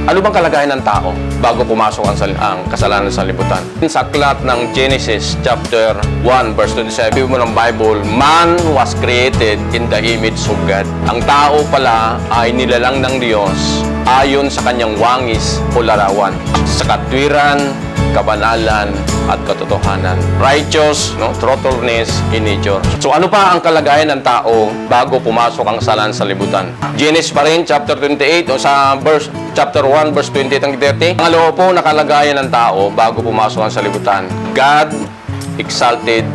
Ano bang kalagayan ng tao bago pumasok ang kasalanan sa libutan? Sa aklat ng Genesis chapter 1 verse 27 mo ng Bible, man was created in the image of God. Ang tao pala ay nilalang ng Diyos ayon sa kanyang wangis o larawan, sa katwiran, kabanalan, at katotohanan. Righteous, truthfulness in nature. So ano pa ang kalagayan ng tao bago pumasok ang kasalanan sa libutan? Genesis pa rin, chapter 28, o sa chapter 1, verse 28 hanggang 30. Ang alawa po na kalagayan ng tao bago pumasok ang sa libutan. God exalted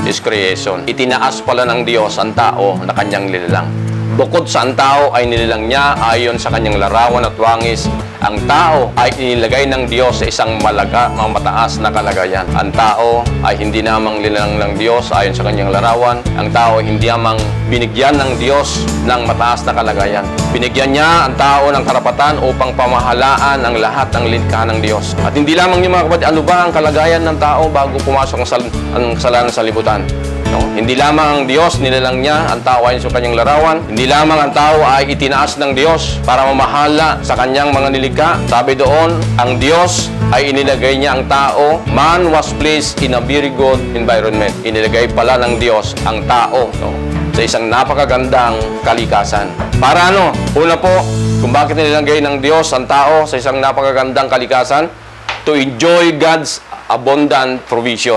His creation. Itinaas pala ng Diyos ang tao na kanyang nilalang. Bukod sa ang tao ay nilalang niya ayon sa kanyang larawan at wangis, ang tao ay inilagay ng Diyos sa isang mataas na kalagayan. Ang tao ay hindi namang nilalang ng Diyos ayon sa kanyang larawan. Ang tao ay hindi namang binigyan ng Diyos ng mataas na kalagayan. Binigyan niya ang tao ng karapatan upang pamahalaan ang lahat ng likha ng Diyos. At hindi lamang niyo mga kapatid, ano ba ang kalagayan ng tao bago pumasok ang kasalanan sa libutan? Hindi lamang ang Diyos nilalang niya ang tao ayon sa kanyang larawan. Hindi lamang ang tao ay itinaas ng Diyos para mamahala sa kanyang mga nilikha. Sabi doon, ang Diyos ay inilagay niya ang tao. Man was placed in a very good environment. Inilagay pala ng Diyos ang tao sa isang napakagandang kalikasan. Para ano? Una po, kung bakit nilagay ng Diyos ang tao sa isang napakagandang kalikasan? To enjoy God's abundant provision.